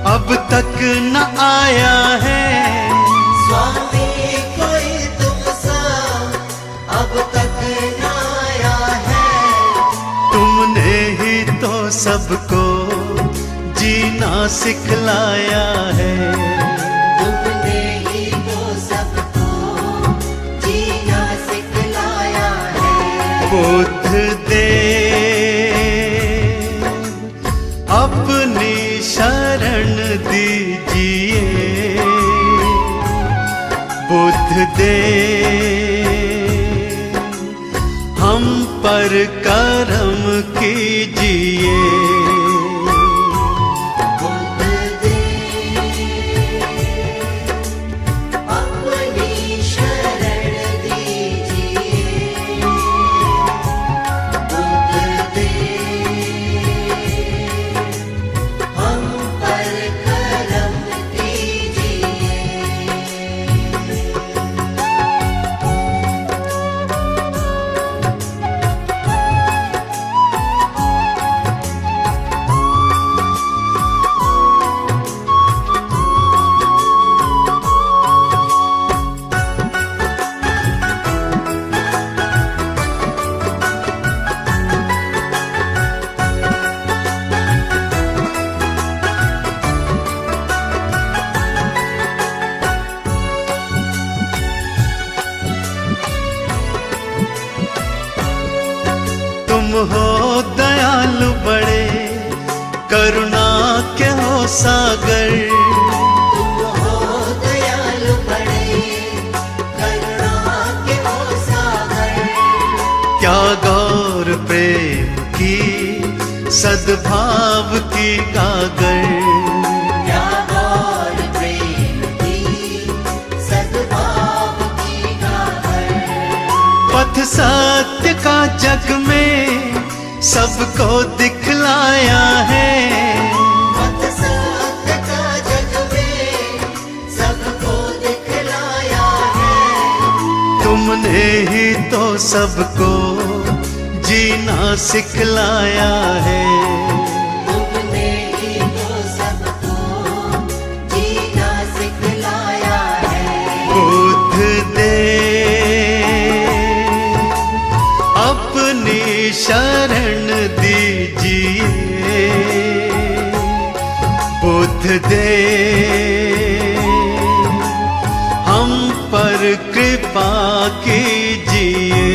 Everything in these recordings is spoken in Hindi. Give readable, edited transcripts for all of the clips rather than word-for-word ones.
अब तक न आया है स्वामी कोई तुमसा अब तक न आया है। तुमने ही तो सबको जीना सिखलाया है। तुमने ही तो सबको जीना सिखलाया है। बुद्ध देव अपनी शरण दीजिए। बुद्ध देव हम पर करम कीजिए। तुम हो दयालु बड़े करुणा के हो सागर। तुम हो दयालु बड़े करुणा के हो सागर। क्या गौर प्रेम की सद्भाव की गागर। क्या गौर प्रेम की सद्भाव की गागर। पथ सत्य का जग में सबको दिखलाया है। पथ सत्य का जग में सबको दिखलाया है। तुमने ही तो सबको जीना सिखलाया है। तुमने ही तो सबको जीना सिखलाया है। बुद्ध देव अपनी शरण दीजिए। बुद्ध देव हम पर कृपा कीजिए।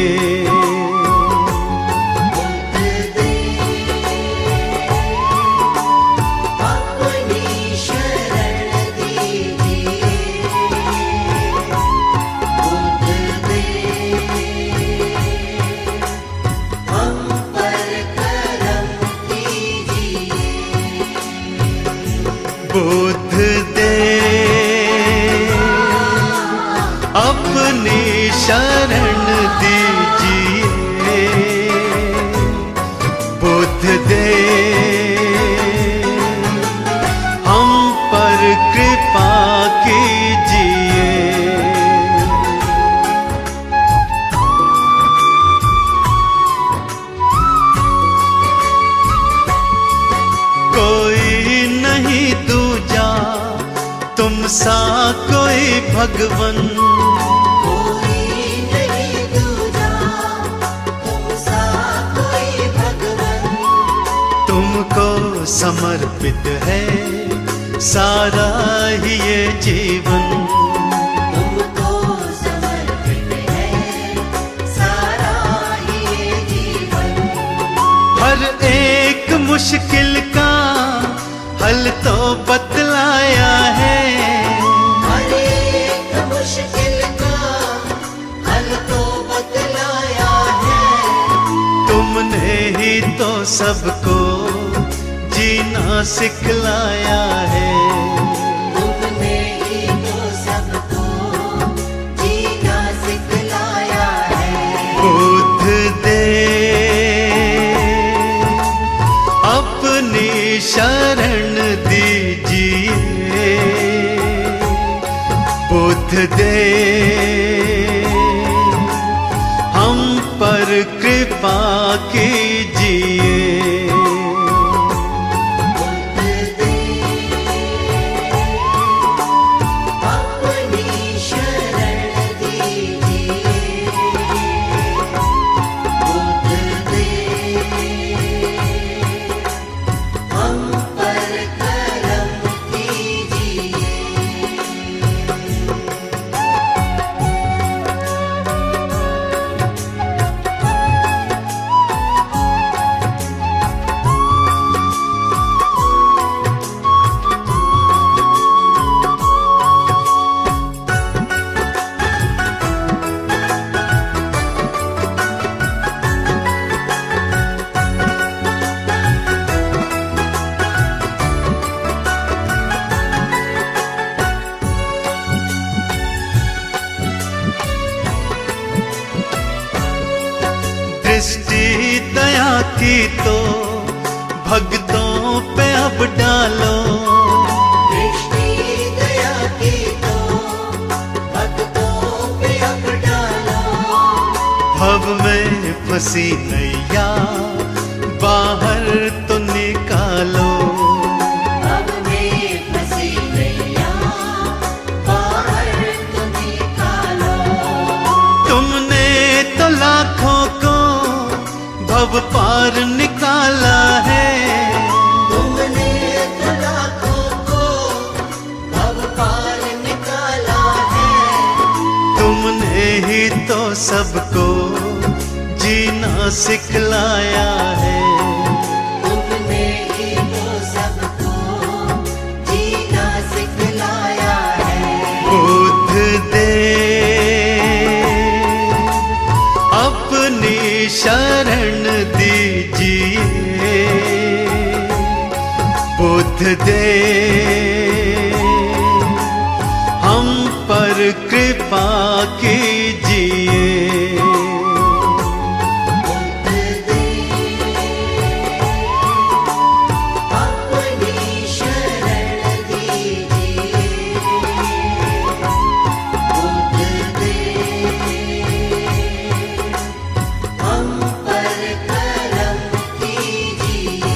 बुद्ध देव अपनी शरण दीजिए। बुद्ध देव हम पर कृपा कीजिए। कोई नहीं दूजा तुम सा कोई भगवन। कोई नहीं दूजा तुम सा कोई भगवन। तुमको समर्पित है सारा ही ये जीवन। तुमको समर्पित है सारा ही ये जीवन। हर एक मुश्किल का हल तो बतलाया है। हर एक मुश्किल का हल तो बतलाया है। तुमने ही तो सबको जीना सिखलाया है। तुमने ही तो सबको जीना सिखलाया है। बुद्ध देव अपनी शरण दीजिए। बुद्ध देव हम पर कृपा कीजिए। बुद्ध देव तो भक्तों पे अब डालो, दृष्टि दया की तो भक्तों पे अब डालो। भव में फंसी नैया बाहर तो निकालो, अब में फंसी नैया बाहर तो निकालो। तुमने तो लाखों को भव पार निकाला है, तुमने तो लाखों को भव पार निकाला है। तुमने ही तो सबको जीना सिखलाया है, तुमने ही तो सबको जीना सिखलाया है। बुद्ध दे अपनी शरण दीजिए, बुद्ध दे हम पर कृपा कीजिए। बुद्ध दे अपनी शरण दीजिए, बुद्ध दे हम पर करम कीजिए।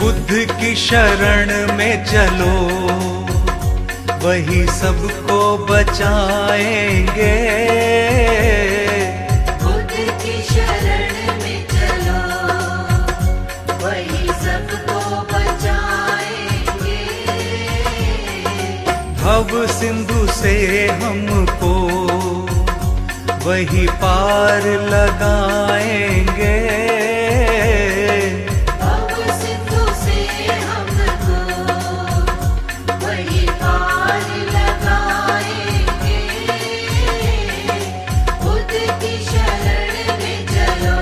बुद्ध की शरण में चलो, वही सबको बचाएंगे। बुद्ध की शरण में चलो, वही सबको बचाएंगे। भव सिंधु से हमको वही पार लगाएंगे। भव सिंधु से हमको वही पार लगाएंगे। बुद्ध की शरण में चलो।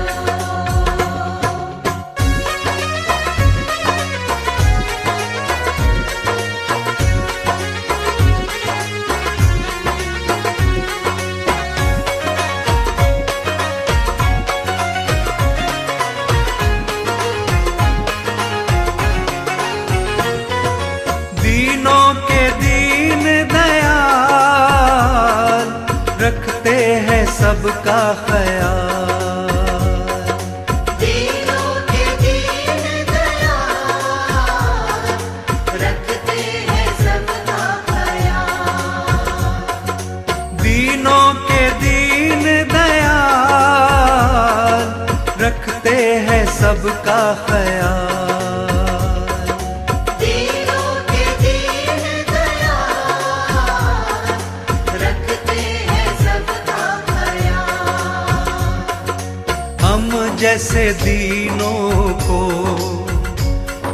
दीनों के दीन दयाल, रखते हैं सबका ख्याल। दीनों के दीन दयाल, रखते हैं सबका ख्याल। दीनों के दीन दयाल, रखते हैं सबका ख्याल। दीनों के दीन दयाल, रखते हैं सबका ख्याल। हम जैसे दीनों को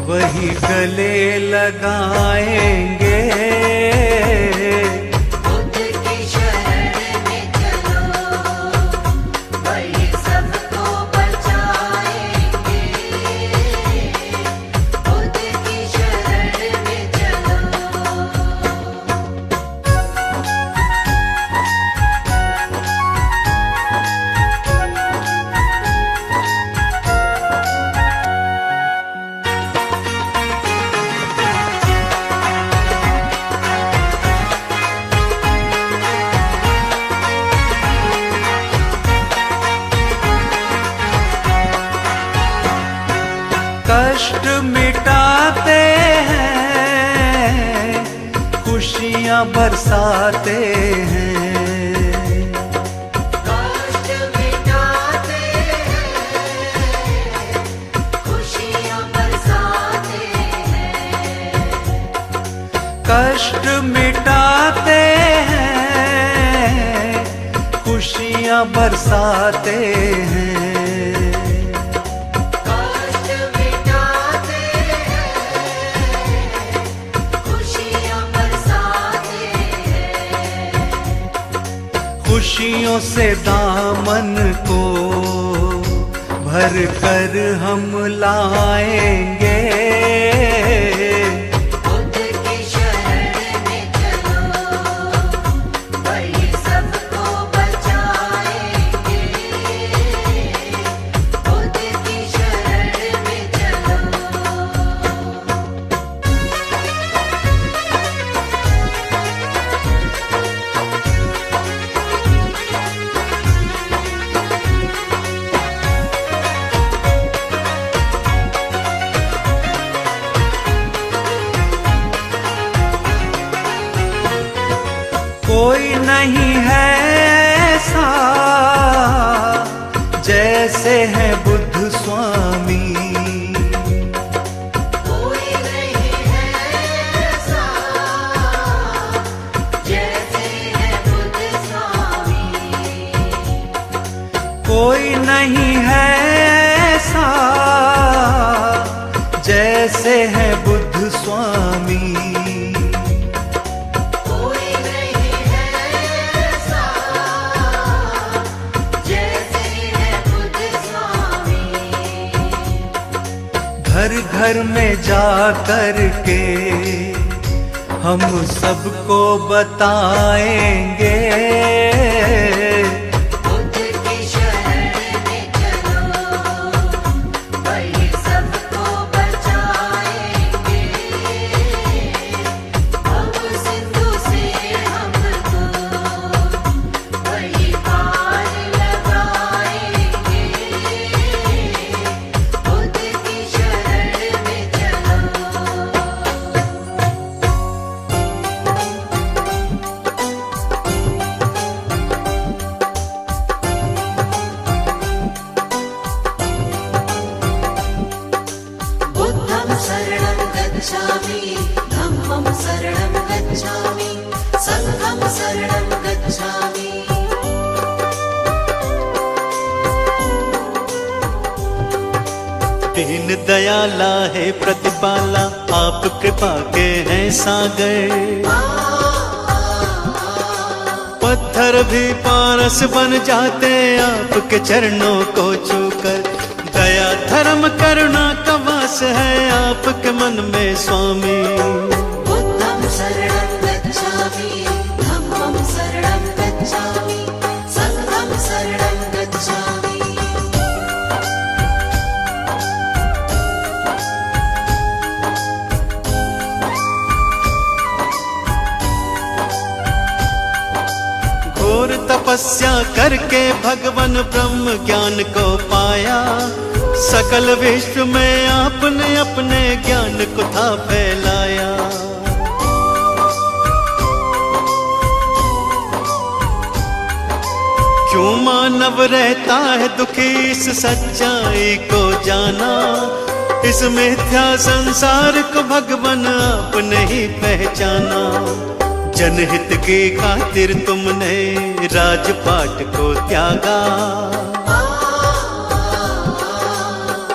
वही गले लगाएंगे। बुद्ध की शरण में चलो, वही सबको बचाएंगे। बुद्ध की शरण में चलो। कष्ट मिटाते हैं, खुशियाँ बरसाते हैं। कष्ट मिटाते हैं, खुशियाँ बरसाते हैं। कष्ट मिटाते हैं, खुशियाँ बरसाते हैं। कष्ट मिटाते हैं, खुशियों से दामन को भर कर हम लाएंगे। बुद्ध की शरण में चलो, वही सबको बचाएंगे। बुद्ध की शरण में चलो। कोई नहीं है ऐसा जैसे है बुद्ध स्वामी। कोई नहीं है ऐसा जैसे है बुद्ध स्वामी। कोई नहीं है ऐसा जैसे है बुद्ध स्वामी। कोई नहीं है ऐसा जैसे है बुद्ध स्वामी। घर घर में जा कर के हम सबको बताएंगे। बुद्ध की शरण में चलो, वही सबको बचाएंगे। अब सिंधु से हमको वही पार लगाएंगे। बुद्ध की शरण में चलो। बुद्धं शरणं गच्छामि, धम्मं शरणं गच्छामि, संघं शरणं गच्छामि। दीन दयाला है प्रतिपाला, आप कृपा के हैं सागर। पत्थर भी पारस बन जाते आपके चरणों को छूकर। दया धर्म करुणा का वास है आपके मन में स्वामी। बुद्धं शरणं गच्छामि, धम्मं शरणं गच्छामि, संघं शरणं गच्छामि। घोर तपस्या करके भगवान ब्रह्म ज्ञान को पाया। सकल विश्व में आपने अपने ज्ञान को था फैलाया। क्यों मानव रहता है दुखी इस सच्चाई को जाना। इस मिथ्या संसार को भगवान आपने ही पहचाना। जनहित की खातिर तुमने राजपाट को त्यागा।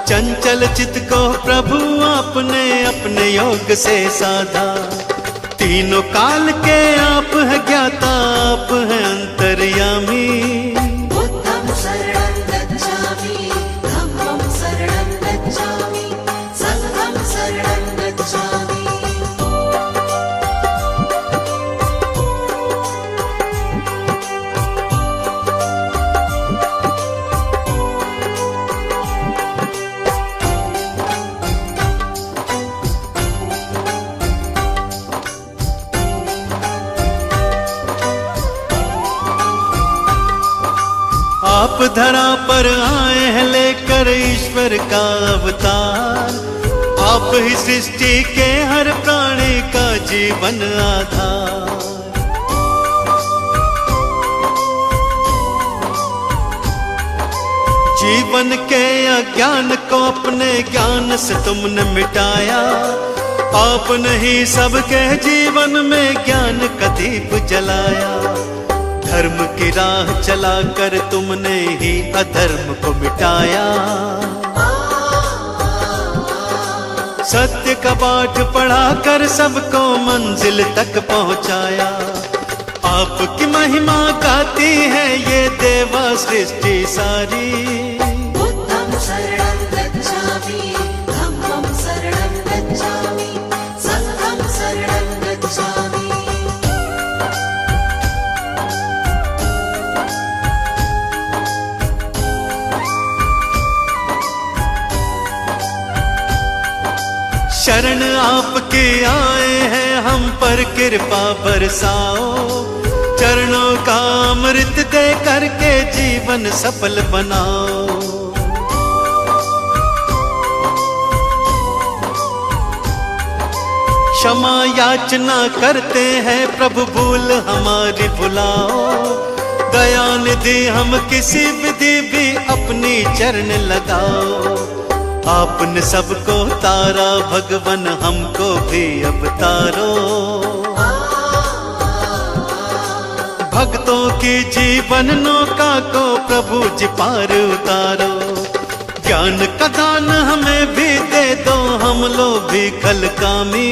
चंचल चित को प्रभु आपने अपने योग से साधा। तीनों काल के आप है ज्ञाता, आप है अंतर्यामी। बुद्धं शरणं गच्छामि, धम्मं शरणं गच्छामि, संघं शरणं गच्छामि। आप धरा पर आए हैं लेकर ईश्वर का अवतार। आप ही सृष्टि के हर प्राणी का जीवन आधार। जीवन के अज्ञान को अपने ज्ञान से तुमने मिटाया। आपने ही सबके जीवन में ज्ञान का दीप जलाया। धर्म की राह चलाकर तुमने ही अधर्म को मिटाया। सत्य का पाठ पढ़ाकर सबको मंजिल तक पहुंचाया। आपकी महिमा गाती है ये देवा सृष्टि सारी। बुद्धं शरणं गच्छामि, धम्मं शरणं गच्छामि, संघं शरणं गच्छामि। शरण आपके आए हैं हम पर कृपा बरसाओ, चरणों का अमृत दे करके जीवन सफल बनाओ। क्षमा याचना करते हैं प्रभु भूल हमारी भुलाओ, दया निधि हम किसी विधि भी अपनी चरण लगाओ। आपने सबको तारा भगवन हमको भी अब तारो, भक्तों की जीवन नौका को प्रभु जी पार उतारो। ज्ञान का दान हमें भी दे दो, हम लोग भी कल कामी।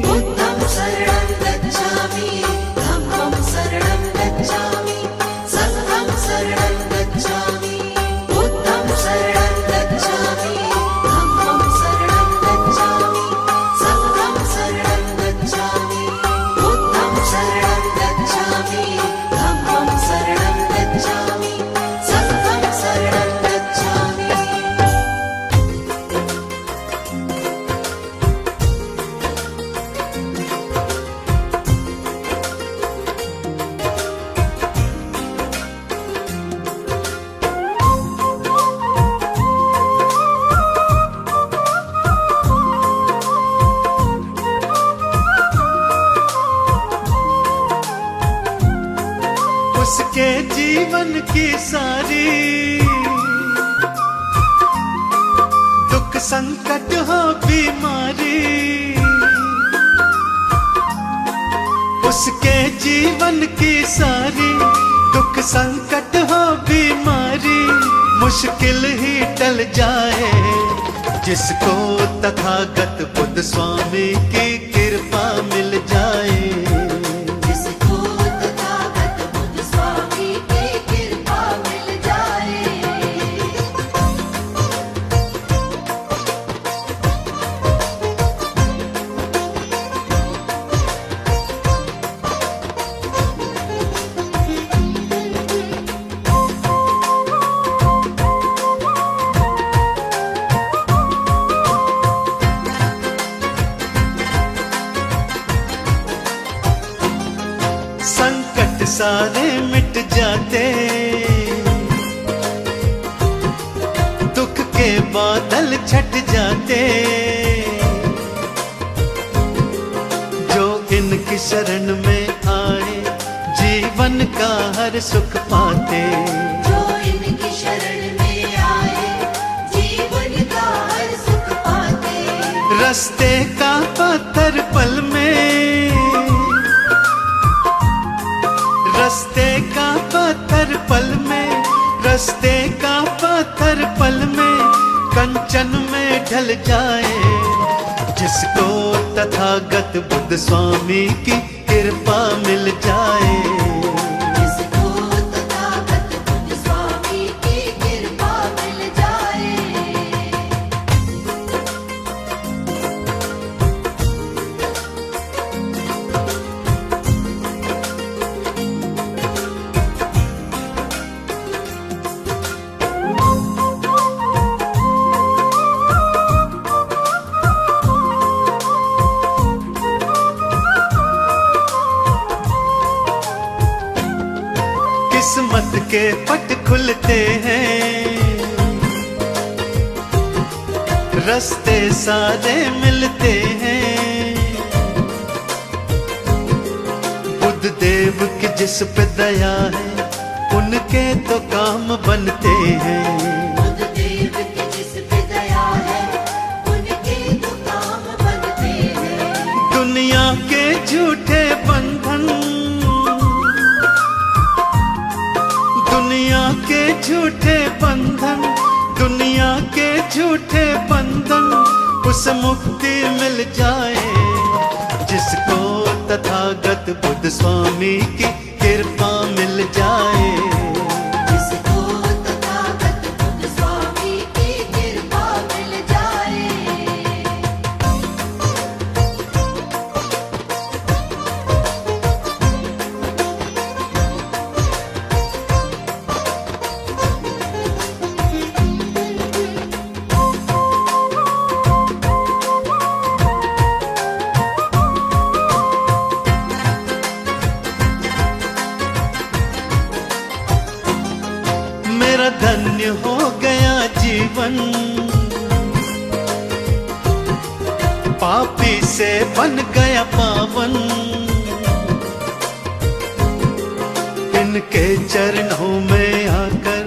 बुद्धं शरणं गच्छामि, धम्मं शरणं गच्छामि, संघं शरणं गच्छामि। बुद्धं शरणं गच्छामि, धम्मं शरणं गच्छामि, संघं शरणं गच्छामि। बुद्धं शरणं गच्छामि, धम्मं शरणं गच्छामि, संघं शरणं गच्छामि। उसके जीवन की सारी दुख संकट हो बीमारी, उसके जीवन की सारी दुख संकट हो बीमारी, मुश्किल ही टल जाए जिसको तथागत बुद्ध स्वामी की कृपा मिल जाए। जिसको तथागत बुद्ध स्वामी की कृपा मिल जाए। संकट सारे मिट जाते, दुख के बादल छट जाते, जो इनकी शरण में आए जीवन का हर सुख पाते। जो इनकी शरण में आए जीवन का हर सुख पाते। रास्ते का पत्थर पल में, रास्ते का पत्थर पल में, रास्ते का पत्थर पल में कंचन में ढल जाए। जिसको तथागत बुद्ध स्वामी की कृपा मिल जाए। जिसको तथागत बुद्ध स्वामी की कृपा मिल जाए। किस्मत के पट खुलते हैं, रास्ते सारे मिलते हैं। बुद्ध देव की जिस पे दया है उनके तो काम बनते हैं। बुद्ध देव की जिस पे दया है उनके तो काम बनते हैं। दुनिया के झूठे बंधन, दुनिया के झूठे बंधन, दुनिया के झूठे बंधन, उस मुक्ति मिल जाए जिसको तथागत तथागत बुद्ध स्वामी की कृपा मिल जाए। जिसको तथागत बुद्ध स्वामी की कृपा मिल जाए। मेरा धन्य हो गया जीवन, पापी से बन गया पावन। इनके चरणों में आकर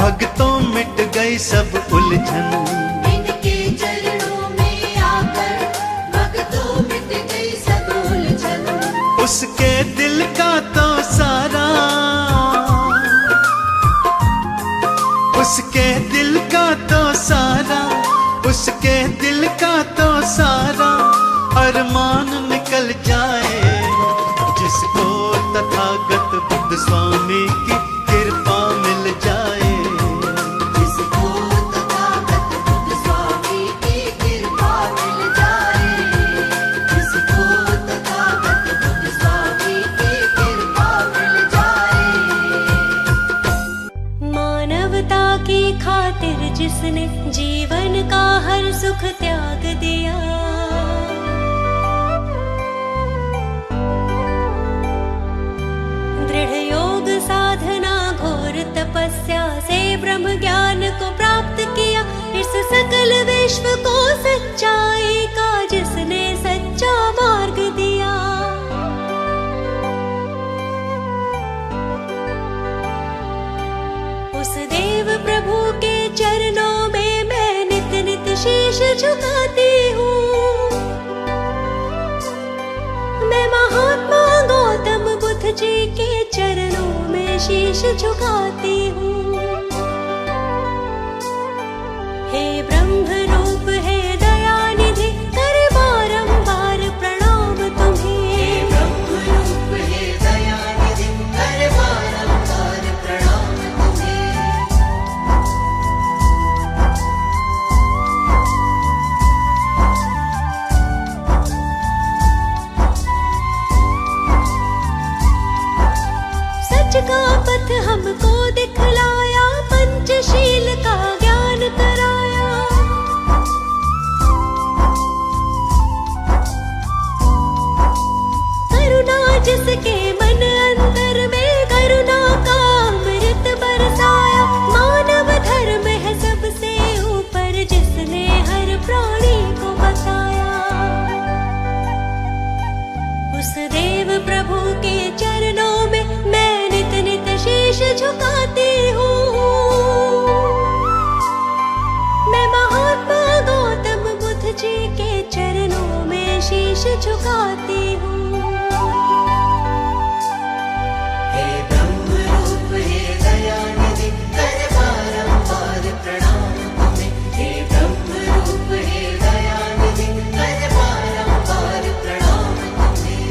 भक्तों मिट गई सब उलझन। इनके चरणों में आकर भक्तों मिट गई सब उलझन। उसके दिल का तो सारा, उसके दिल का तो सारा, उसके दिल का तो सारा अरमान निकल जाए। जिसको तथागत बुद्ध स्वामी की कृपा मिल जाए। जिसको तथागत बुद्ध स्वामी की कृपा मिल जाए। जिसको तथागत बुद्ध स्वामी की कृपा मिल जाए। मानवता की खातिर जिसने जीवन का हर सुख त्याग दिया, दृढ़ योग साधना घोर तपस्या से ब्रह्म ज्ञान को प्राप्त किया। इस सकल विश्व को सच्चाई का जिसने सच्चा मार्ग दिया। उस देव प्रभु के चरणों में मैं नित नित शीश झुकाती हूँ। मैं महात्मा गौतम बुद्ध जी के चरणों में शीश झुकाती हूँ। हे ब्रह्म रूप हे दयानिधि कर बारंबार प्रणाम तुम्हें। ब्रह्म रूप हे दयानिधि कर बारंबार प्रणाम तुम्हें। सच का पथ हमको दिखलाया, पंचशील का ज्ञान कराया। करुणा जिसके मन अंदर में करुणा का अमृत बरसाया। मानव धर्म है सबसे ऊपर जिसने हर प्राणी को बताया। उस देव प्रभु के चरणों में मैं नित नित शीश झुकाती हूँ। मैं महात्मा गौतम बुद्ध जी के चरणों में शीश झुकाती हूँ। हे ब्रह्म रूप हे दयानिधि कर बारंबार प्रणाम तुम्हें। हे ब्रह्म रूप हे दयानिधि कर बारंबार प्रणाम तुम्हें।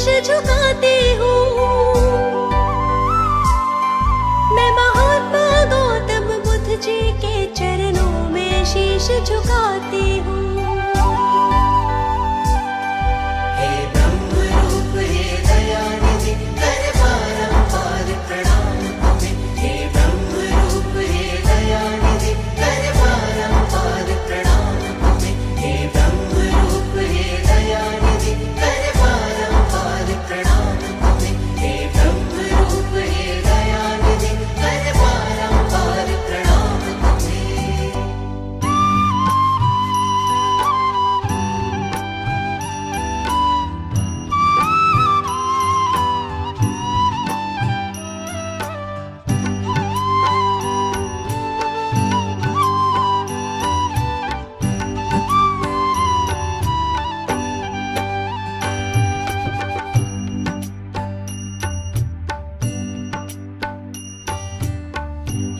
शीश झुकाती हूँ। मैं महात्मा गौतम बुद्ध जी के चरणों में शीश झुकाती हूँ। हे ब्रह्म रूप हे दयानिधि कर बारंबार प्रणाम तुम्हें। हे ब्रह्म रूप हे दयानिधि कर बारंबार प्रणाम तुम्हें। हे ब्रह्म रूप हे दयानिधि कर बारंबार प्रणाम तुम्हें। हे ब्रह्म रूप हे दयानिधि कर बारंबार प्रणाम तुम्हें।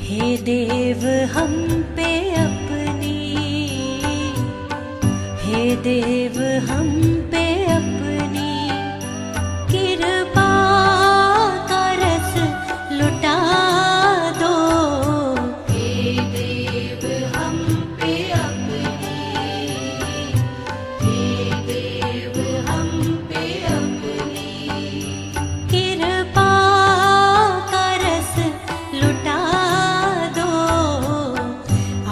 हे देव हम पे अपनी, हे देव हम पे अपनी कृपा का रस लुटा दो। हे देव हम पे अपनी, हे देव हम पे अपनी कृपा का रस लुटा दो।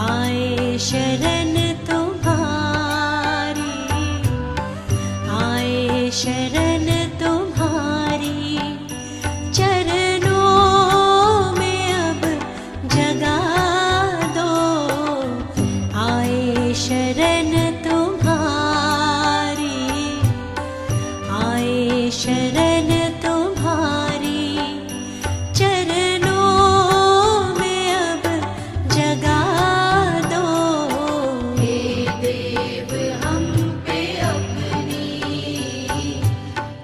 आए शरण तुम्हारी, आए शरण तुम्हारी चरणों में अब जगा दो। आए शरण तुम्हारी, आए शरण तुम्हारी चरणों में अब जगा दो। हे देव हम पे अपनी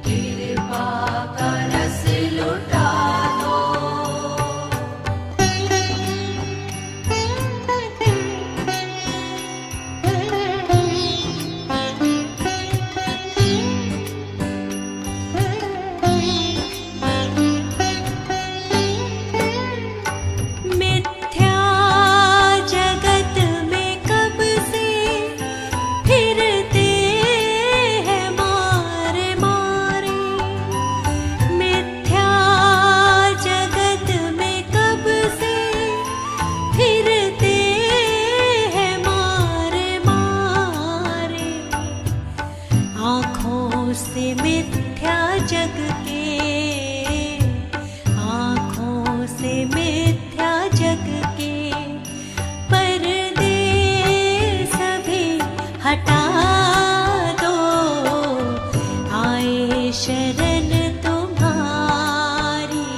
कृपा का रस लुटा दो। मिथ्या जगत में कब से फिरते हैं मारे मारे। मिथ्या जगत में कब से फिरते हैं मारे मारे। आँखों से मिथ्या जग के, आँखों से मिथ्या जग के पर्दे सभी हटा दो। आए शरण तुम्हारी,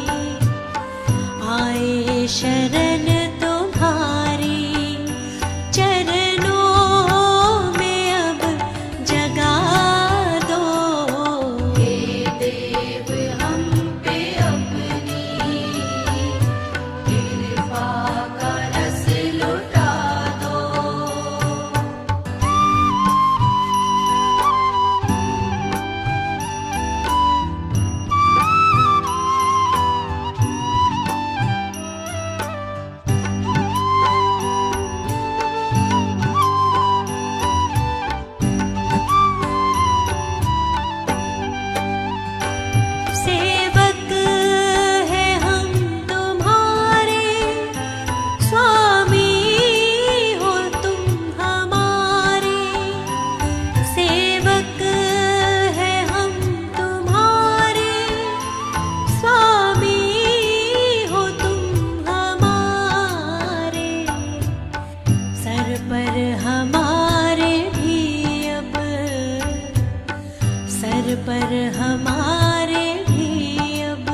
आए शरण तुम्हारी चरणों में अब जगा दो। हे देव हम पे अपनी कृपा का रस लुटा दो। सेवक है हम तुम्हारे, स्वामी हो तुम हमारे। सेवक है हम तुम्हारे, स्वामी हो तुम हमारे। सर पर हमारे भी अब, सर पर हमारे भी अब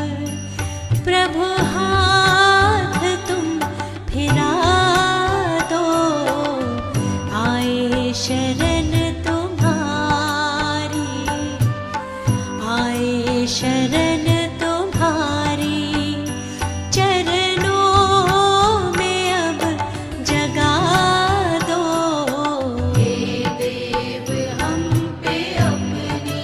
प्रभु हाथ तुम फिरा दो। आए शरण तुम्हारी, आए शरण तुम्हारी चरणों में अब जगा दो। हे देव हम पे अपनी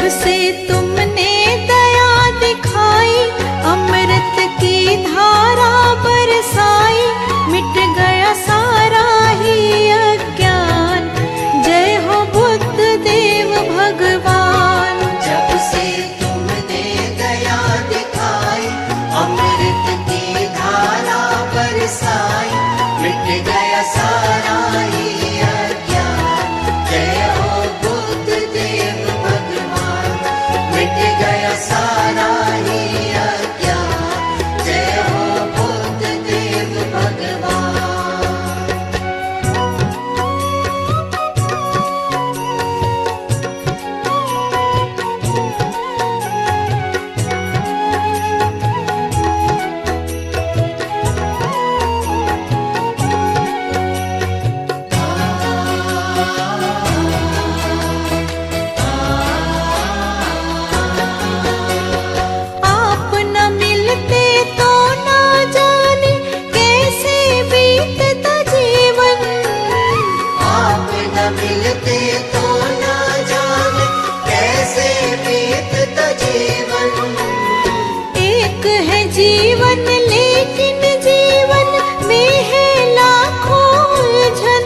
से तुमने दया दिखाई, अमृत की धारा बरसाई, मिट गया सारा ही अज्ञान। जय हो बुद्ध देव भगवान। जब से तुमने दया दिखाई, अमृत की धारा बरसाई, मिट गया सारा ही अज्ञान। जय हो बुद्ध देव भगवान, मिट गया सारा ही अज्ञान। जय हो बुद्ध देव भगवान। आप न मिलते तो ना जाने कैसे बीतता जीवन। आप न मिलते तो ना जाने कैसे बीतता जीवन। एक है जीवन लेकिन जीवन में है लाखों उलझन।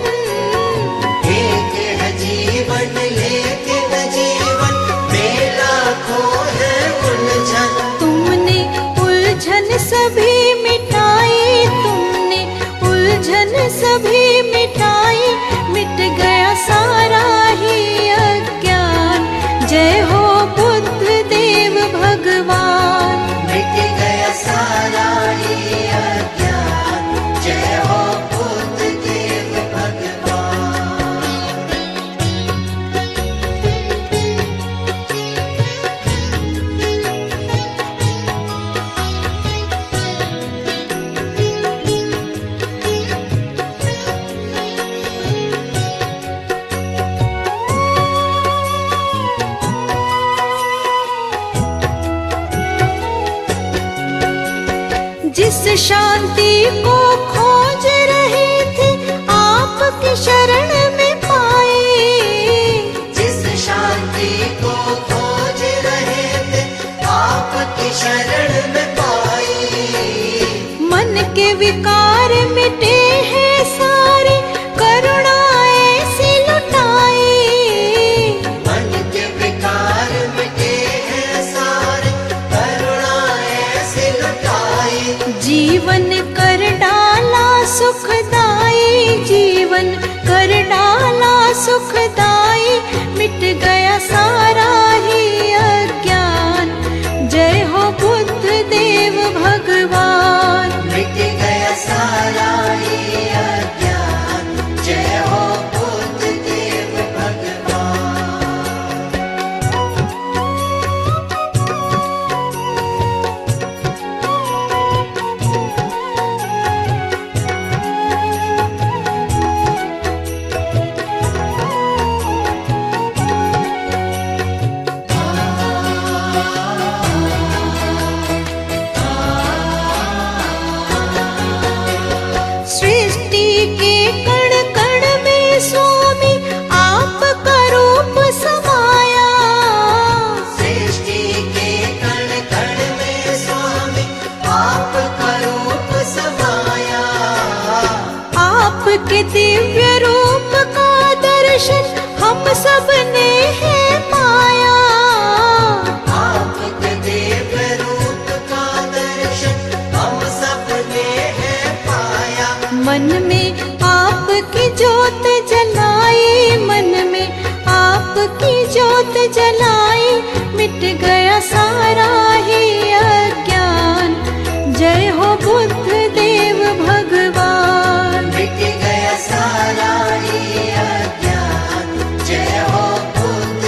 एक है जीवन लेकिन जीवन में लाखों है उलझन। तुमने उलझन सभी मिटाई, तुमने उलझन सभी मिटाई, मिट गया सारा ही अज्ञान। जय हो बुद्ध देव भगवान। मिट गया सारा ही अज्ञान। जय हो बुद्ध देव भगवान। जिस शांति को खोज रहे थे आपकी शरण में पाए। जिस शांति को खोज रहे थे आपकी शरण में पाई। मन के विकार मिटे हैं सारे, करुणा ऐसी लुटाई। मन के विकार मिटे हैं सारे, करुणा ऐसे लुटाई। जीवन कर डाला सुखदाई, जीवन कर डाला सुखदाई, मिट गया सारा ही अज्ञान। जय हो बुद्ध देव भगवान। मिट गया सारा ही अज्ञान। जय हो बुद्ध देव भगवान। सृष्टि के कण कण में स्वामी आपका रूप समाया। सृष्टि के कण कण में स्वामी आपका रूप समाया। आपके दिव्य रूप का दर्शन हम सब ने है पाया। आपके दिव्य रूप का दर्शन हम सब ने है पाया। मन में आपकी ज्योत जलाई, मन में आपकी ज्योत जलाई, मिट गया सारा ही अज्ञान। जय हो बुद्ध देव भगवान। मिट गया सारा ही अज्ञान। जय हो बुद्ध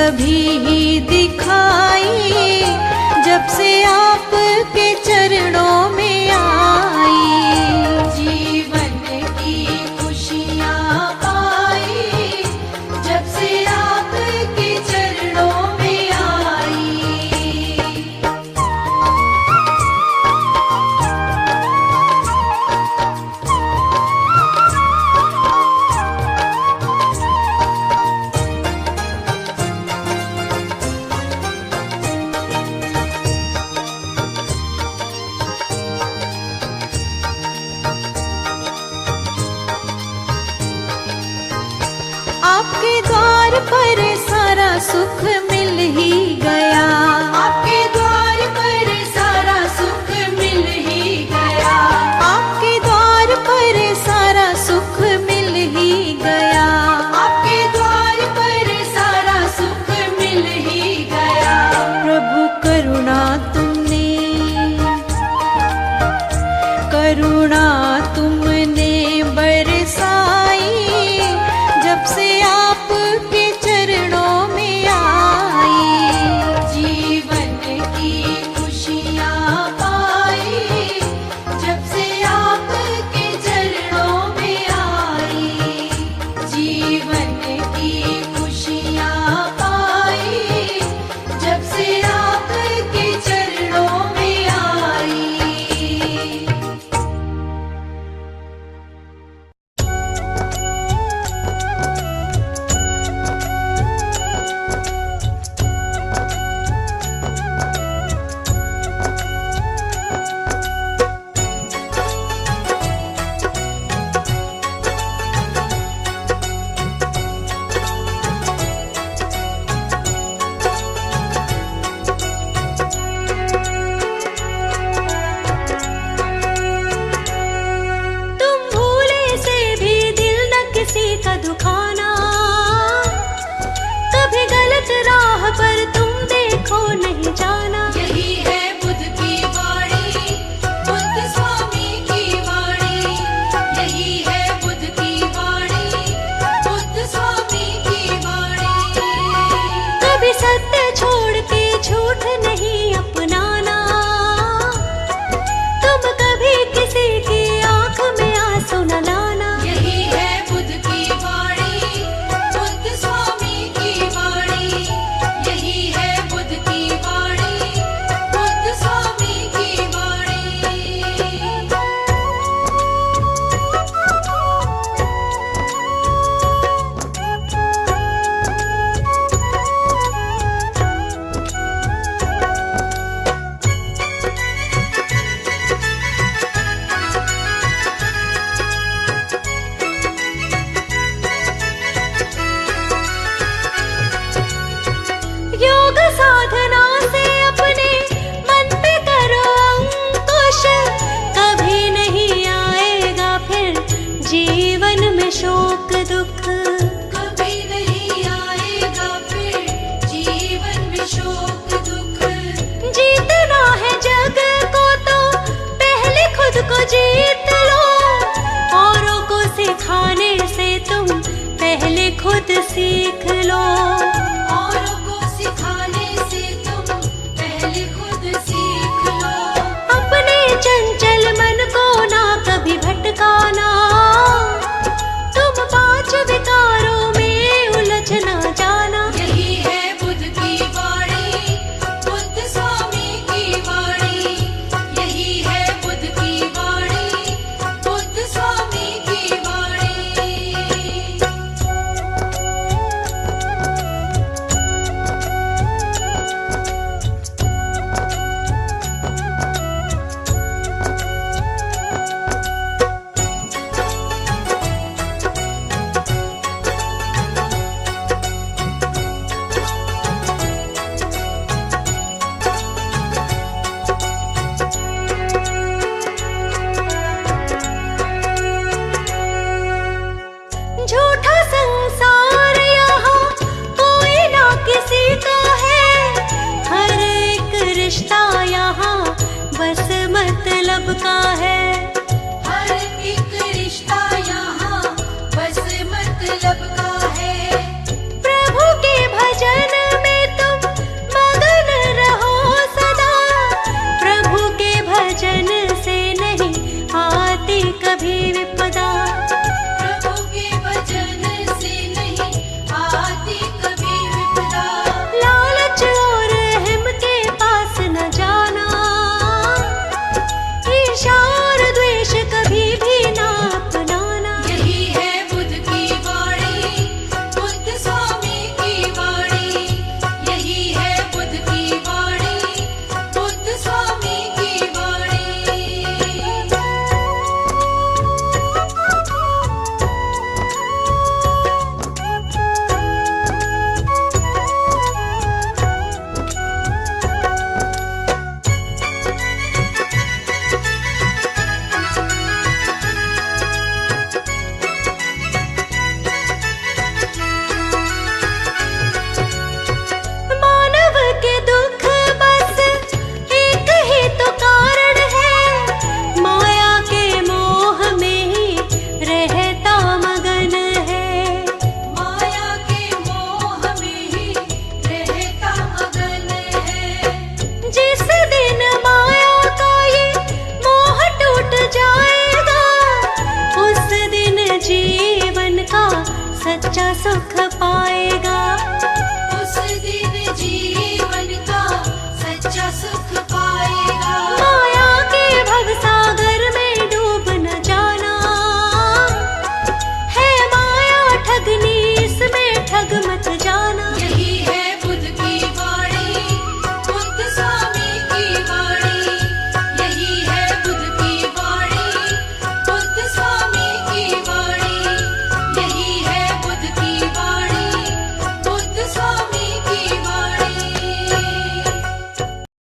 कभी ही दिखाई, जब से आपके चरणों में आई। जीवन की खुशियाँ पाई, जब से आपके चरणों में आई। आपके द्वार पर सारा सुख मिल ही गया। आपके द्वार पर सारा सुख मिल ही गया। आपके द्वार पर सारा सुख मिल ही गया। आपके द्वार पर सारा सुख मिल ही गया। प्रभु करुणा तुमने बरसाई, जब से आपके चरणों में आई। जीवन की खुशियाँ पाई, जब से आपके चरणों में आई। जीवन की खुशियाँ पाई, जब से आपके चरणों में आई। पर तुम देखो नहीं जा